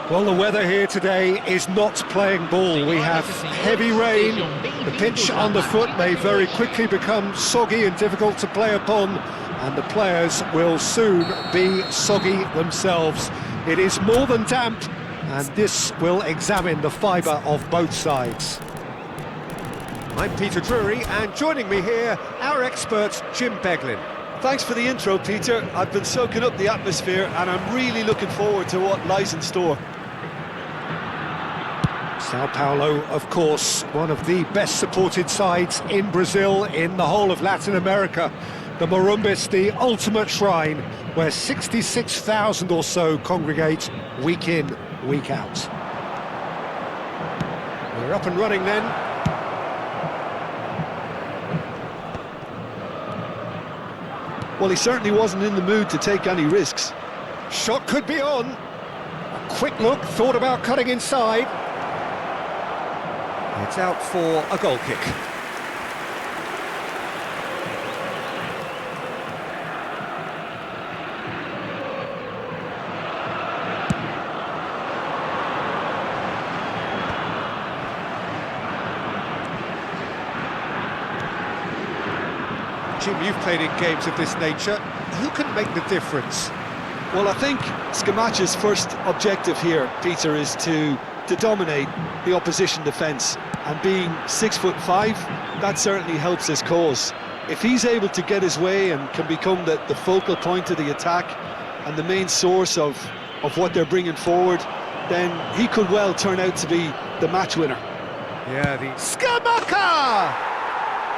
Well, the weather here today is not playing ball. We have heavy rain. The pitch underfoot may very quickly become soggy and difficult to play upon, and the players will soon be soggy themselves. It is more than damp, and this will examine the fibre of both sides. I'm Peter Drury, and joining me here, our expert Jim Beglin. Thanks for the intro, Peter. I've been soaking up the atmosphere and I'm really looking forward to what lies in store. Sao Paulo, of course, one of the best supported sides in Brazil, in the whole of Latin America. The Morumbis, the ultimate shrine, where 66,000 or so congregate week in, week out. We're up and running then. Well, he certainly wasn't in the mood to take any risks. Shot could be on. A quick look, thought about cutting inside. It's out for a goal kick. Jim, you've played in games of this nature. Who can make the difference? Well, I think Scamacca's first objective here, Peter, is to dominate the opposition defence. And being 6'5", that certainly helps his cause. If he's able to get his way and can become the focal point of the attack and the main source of what they're bringing forward, then he could well turn out to be the match winner. Yeah, the Scamacca!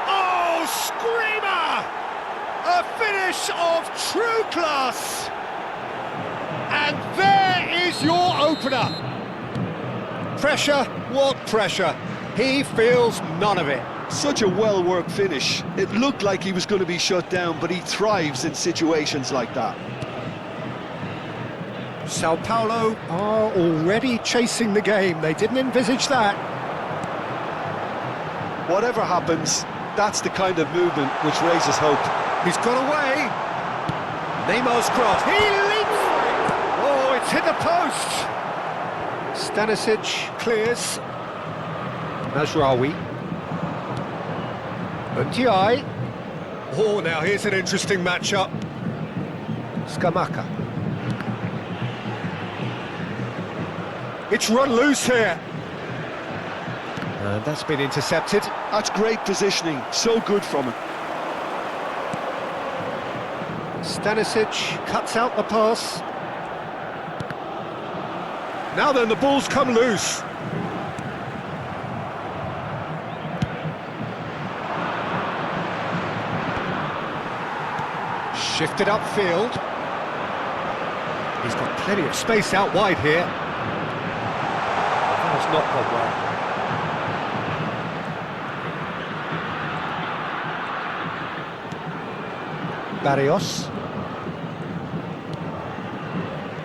Oh, screamer! A finish of true class! And there is your opener. Pressure, what pressure? He feels none of it. Such a well-worked finish. It looked like he was going to be shut down, but he thrives in situations like that. Sao Paulo are already chasing the game. They didn't envisage that. Whatever happens, that's the kind of movement which raises hope. He's got away. Neymar's cross. He leaps for it. Oh, it's hit the post. Stanisic clears. Mazraoui. Ndiaye. Oh, now here's an interesting matchup. Scamacca. It's run loose here. And that's been intercepted. That's great positioning, so good from him. Stanisic cuts out the pass. Now then, the ball's come loose. Shifted upfield. He's got plenty of space out wide here. That has not gone well. Barrios.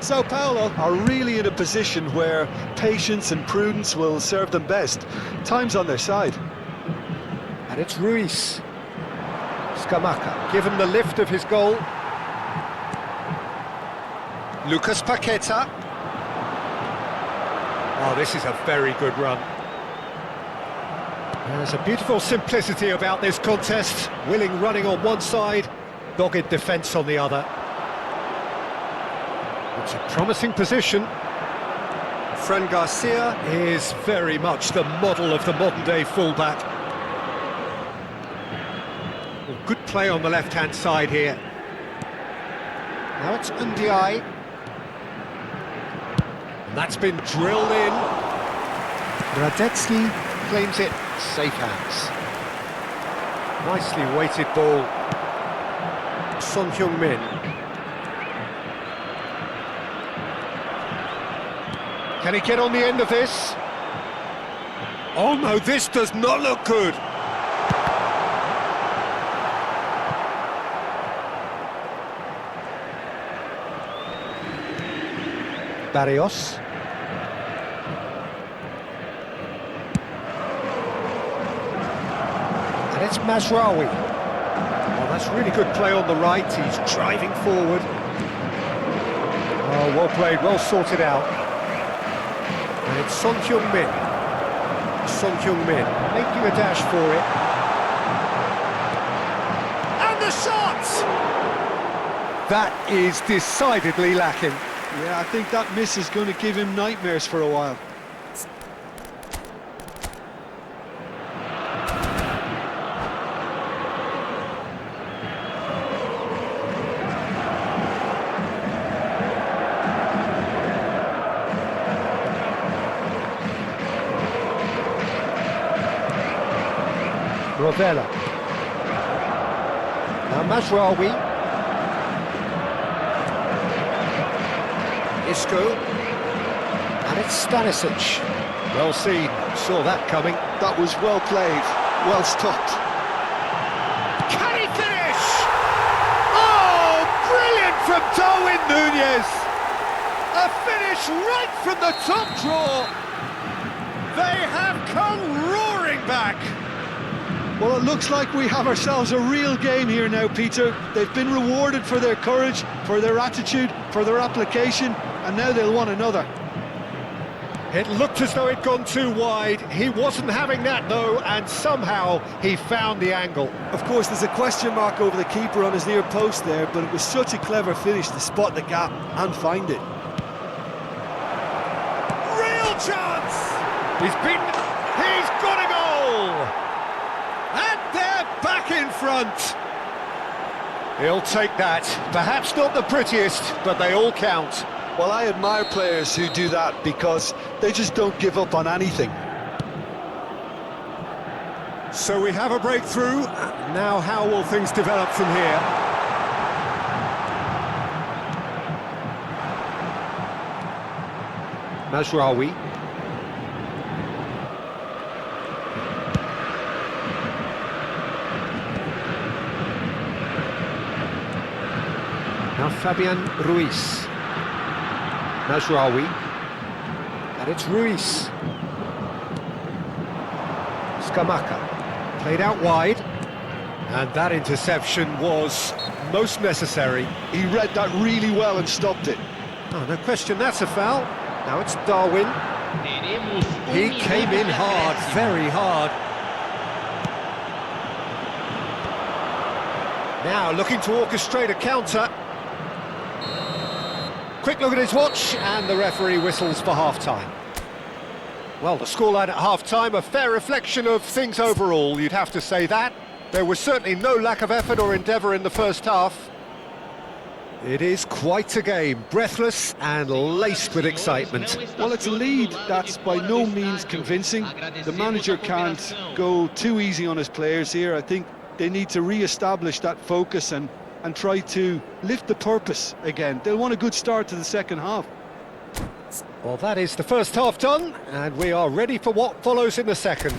Sao Paulo are really in a position where patience and prudence will serve them best. Time's on their side. And it's Ruiz. Scamacca, given the lift of his goal. Lucas Paqueta. Oh, this is a very good run. There's a beautiful simplicity about this contest. Willing running on one side, dogged defence on the other. It's a promising position. Fran Garcia is very much the model of the modern-day fullback. Well, good play on the left-hand side here. Now it's Ndiaye. And that's been drilled in. Radetzky claims it, safe hands. Nicely weighted ball. Son Heung-min. Can he get on the end of this? Oh no, this does not look good. Barrios. And it's Mazraoui. Oh, that's really good play on the right. He's driving forward. Oh, well played, well sorted out. And it's Son Heung-min. Son Heung-min making a dash for it. And the shot! That is decidedly lacking. Yeah, I think that miss is going to give him nightmares for a while. Rovella. Now Mazraoui. Isco. And it's Stanisic. Well seen. Saw that coming. That was well played, well stopped. Can he finish? Oh, brilliant from Darwin Núñez. A finish right from the top draw. They have come roaring back. Well, it looks like we have ourselves a real game here now, Peter. They've been rewarded for their courage, for their attitude, for their application, and now they'll want another. It looked as though it'd gone too wide. He wasn't having that, though, and somehow he found the angle. Of course, there's a question mark over the keeper on his near post there, but it was such a clever finish to spot the gap and find it. Real chance! He's beaten. He's got a goal! And they're back in front. He'll take that. Perhaps not the prettiest, but they all count. Well, I admire players who do that because they just don't give up on anything. So we have a breakthrough. Now how will things develop from here? Mazraoui. Now Fabian Ruiz. Mazraoui. And it's Ruiz. Scamacca. Played out wide. And that interception was most necessary. He read that really well and stopped it. Oh, no question, that's a foul. Now it's Darwin. He came in hard, very hard. Now looking to orchestrate a counter. Quick look at his watch, and the referee whistles for half-time. Well, the scoreline at half-time, a fair reflection of things overall, you'd have to say that. There was certainly no lack of effort or endeavour in the first half. It is quite a game, breathless and laced with excitement. Well, it's a lead that's by no means convincing. The manager can't go too easy on his players here. I think they need to re-establish that focus and try to lift the purpose again. They'll want a good start to the second half. Well, that is the first half done, and we are ready for what follows in the second.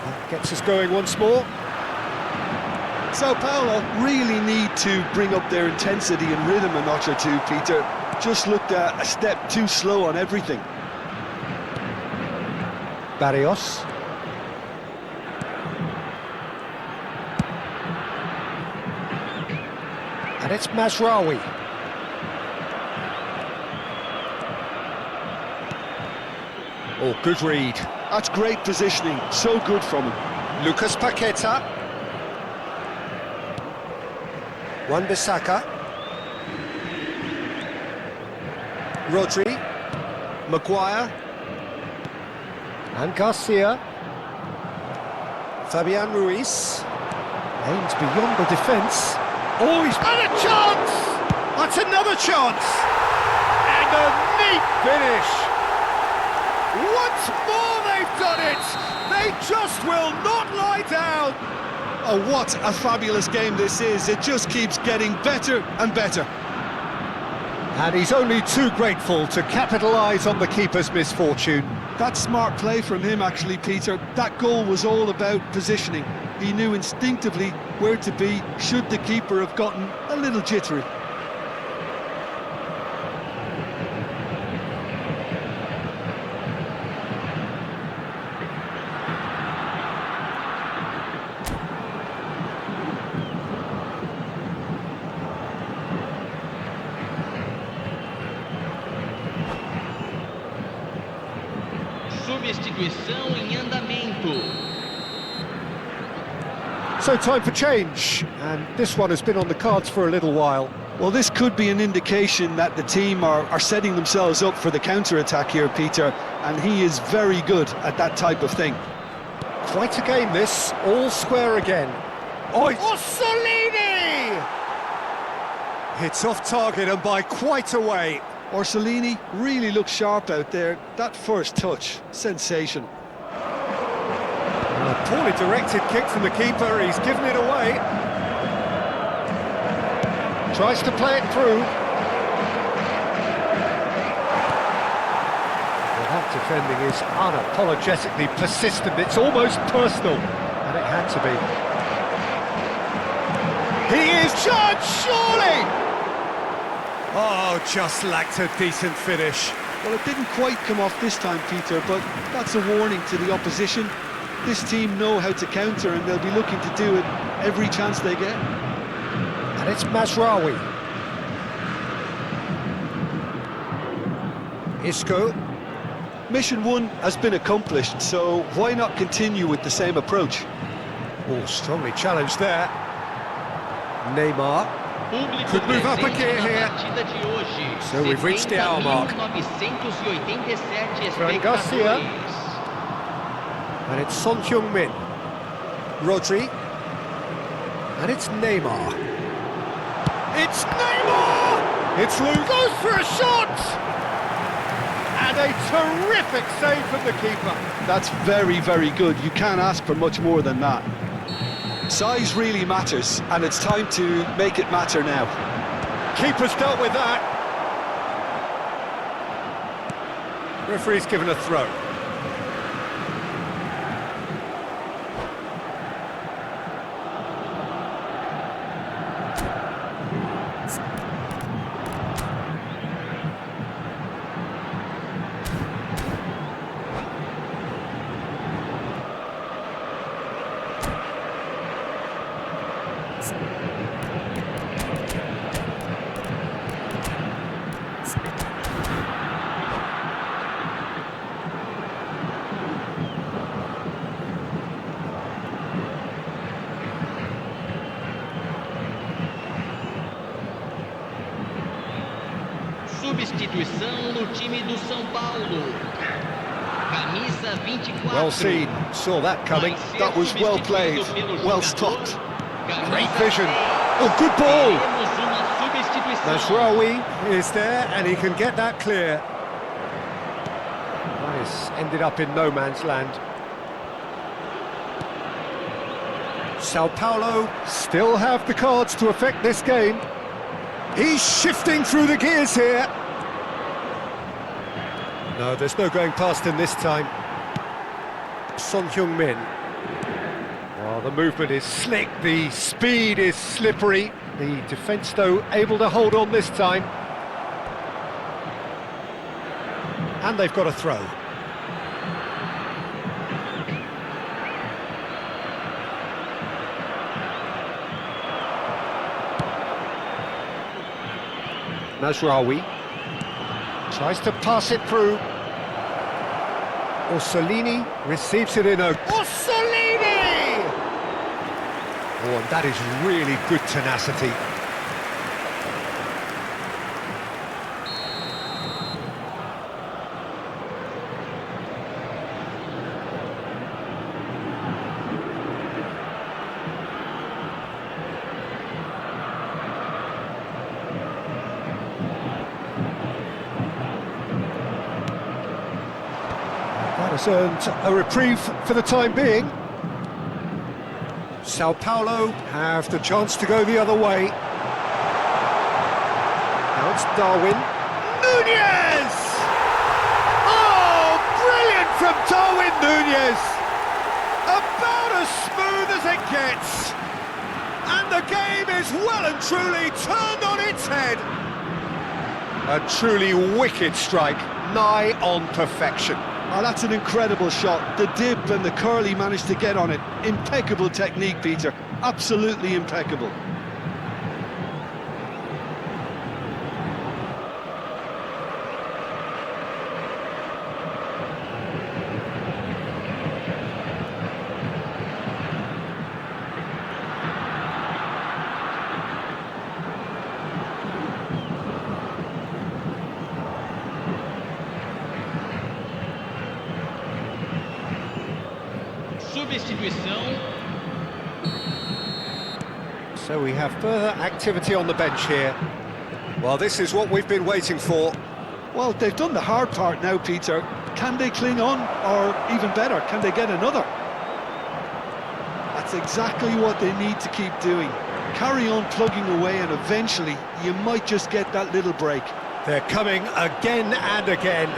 That gets us going once more. Sao Paulo really need to bring up their intensity and rhythm a notch or two, Peter. Just looked a step too slow on everything. Barrios. And it's Mazraoui. Oh, good read. That's great positioning, so good from him. Lucas Paqueta. Wan-Bissaka. Rodri. Maguire. And Garcia. Fabian Ruiz. Aims beyond the defence. Oh, he's had a chance! That's another chance! And a neat finish! Once more they've done it! They just will not lie down! Oh, what a fabulous game this is. It just keeps getting better and better. And he's only too grateful to capitalise on the keeper's misfortune. That's smart play from him, actually, Peter. That goal was all about positioning. He knew instinctively where to be should the keeper have gotten a little jittery. Substituição em andamento. So time for change, and this one has been on the cards for a little while. Well, this could be an indication that the team are setting themselves up for the counter-attack here, Peter, and he is very good at that type of thing. Quite a game this, all square again. Oh, Orsolini! It's off target and by quite a way. Orsolini really looks sharp out there. That first touch, sensation. A poorly directed kick from the keeper, he's given it away. Tries to play it through. Well, that defending is unapologetically persistent, it's almost personal, and it had to be. He is judged, surely! Oh, just lacked a decent finish. Well, it didn't quite come off this time, Peter, but that's a warning to the opposition. This team know how to counter, and they'll be looking to do it every chance they get. And it's Mazraoui. Isco. Mission 1 has been accomplished, so why not continue with the same approach? Oh, strongly challenged there. Neymar. Público Could move up a presente gear na here. partida de hoje. So we've reached the hour mark. 70.987 Fran Garcia. espectadores. And it's Son Heung-min. Rodri. And it's Neymar. It's Neymar! It's loose. Goes for a shot! And a terrific save from the keeper. That's very, very good. You can't ask for much more than that. Size really matters, and it's time to make it matter now. Keeper's dealt with that. Referee's given a throw. Substituição no time do São Paulo. Camisa 24. Well seen, saw that coming. That was well played, well stopped. Great vision. Oh, good ball. Temos uma substituição. Mazraoui is there and he can get that clear. That has ended up in no man's land. Sao Paulo still have the cards to affect this game. He's shifting through the gears here. No, there's no going past him this time. Son Heung-min. Well, the movement is slick, the speed is slippery. The defence, though, able to hold on this time. And they've got a throw. Mazraoui tries to pass it through. Orsolini receives it in a... Orsolini! Oh, and that is really good tenacity. That has earned a reprieve for the time being. Sao Paulo have the chance to go the other way. Now it's Darwin. Nunez! Oh, brilliant from Darwin Nunez! About as smooth as it gets. And the game is well and truly turned on its head. A truly wicked strike, nigh on perfection. Oh, that's an incredible shot. The dip and the curl he managed to get on it. Impeccable technique, Peter. Absolutely impeccable. substituição. So we have further activity on the bench here. Well, this is what we've been waiting for. Well, they've done the hard part now, Peter. Can they cling on, or even better, can they get another? That's exactly what they need to keep doing. Carry on plugging away, and eventually you might just get that little break. They're coming again and again.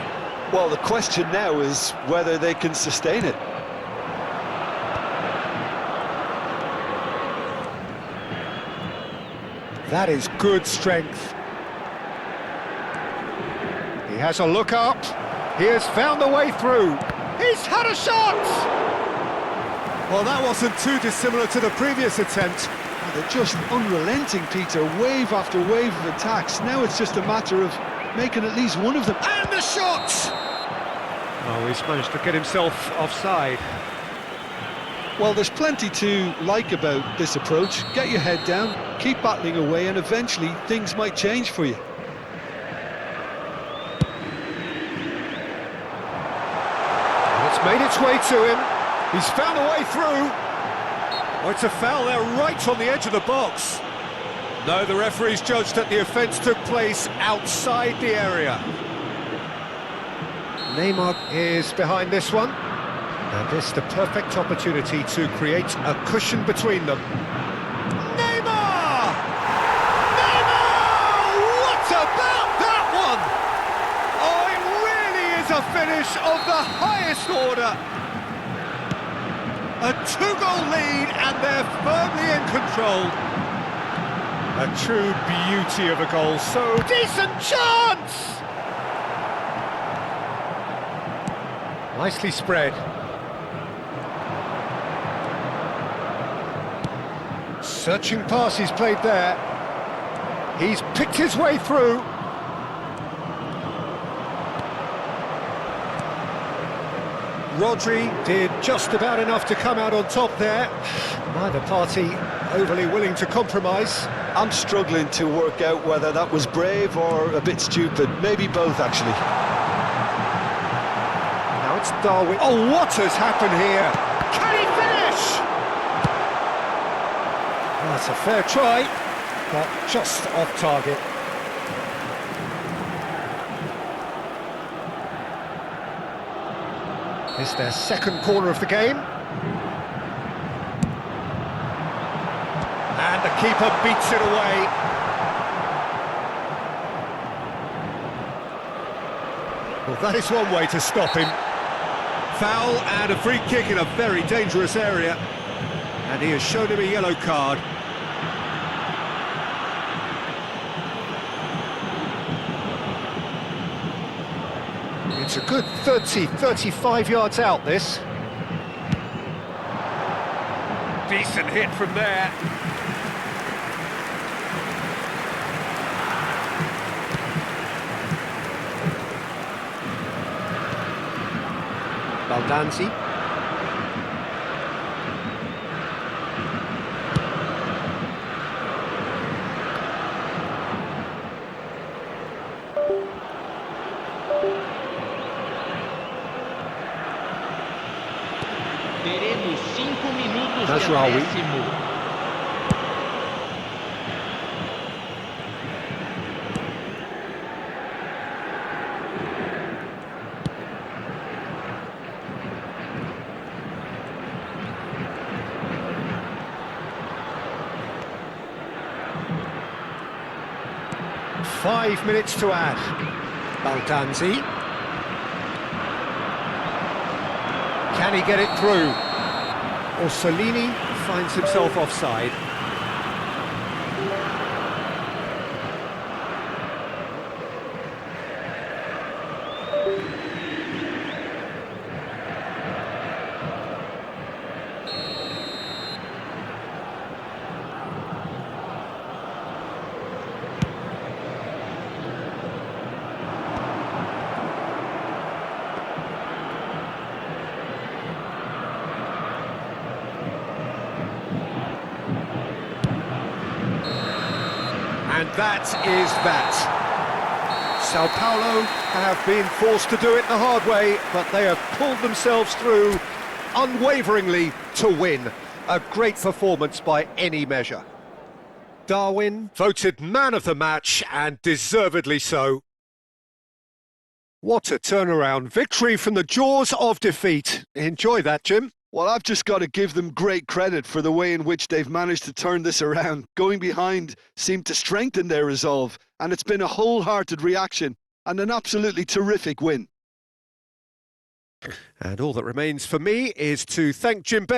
Well, the question now is whether they can sustain it. That is good strength. He has a look up. He has found the way through. He's had a shot! Well, that wasn't too dissimilar to the previous attempt. They're just unrelenting, Peter. Wave after wave of attacks. Now it's just a matter of making at least one of them. And the shot! Oh, he's managed to get himself offside. Well, there's plenty to like about this approach. Get your head down, keep battling away, and eventually things might change for you. And it's made its way to him. He's found a way through. Oh, it's a foul there right on the edge of the box. No, the referee's judged that the offence took place outside the area. Neymar is behind this one. And this the perfect opportunity to create a cushion between them. Neymar! Neymar! What about that one? Oh, it really is a finish of the highest order. A two-goal lead, and they're firmly in control. A true beauty of a goal, so decent chance! Nicely spread. Searching pass he's played there. He's picked his way through. Rodri did just about enough to come out on top there. Neither party overly willing to compromise. I'm struggling to work out whether that was brave or a bit stupid. Maybe both, actually. Now it's Darwin. Oh, what has happened here? Can he finish? Well, that's a fair try, but just off target. It's their second corner of the game. And the keeper beats it away. Well, that is one way to stop him. Foul and a free kick in a very dangerous area. And he has shown him a yellow card. It's a good 35 yards out, this. Decent hit from there. Baldanzi. Teremos 5 minutos de Nasraoui. acréscimo. Five minutes to add. Baldanzi. Can he get it through? Orsolini finds himself offside. And that is that. Sao Paulo have been forced to do it the hard way, but they have pulled themselves through unwaveringly to win. A great performance by any measure. Darwin voted man of the match, and deservedly so. What a turnaround. Victory from the jaws of defeat. Enjoy that, Jim. Well, I've just got to give them great credit for the way in which they've managed to turn this around. Going behind seemed to strengthen their resolve, and it's been a wholehearted reaction and an absolutely terrific win. And all that remains for me is to thank Jim Beck.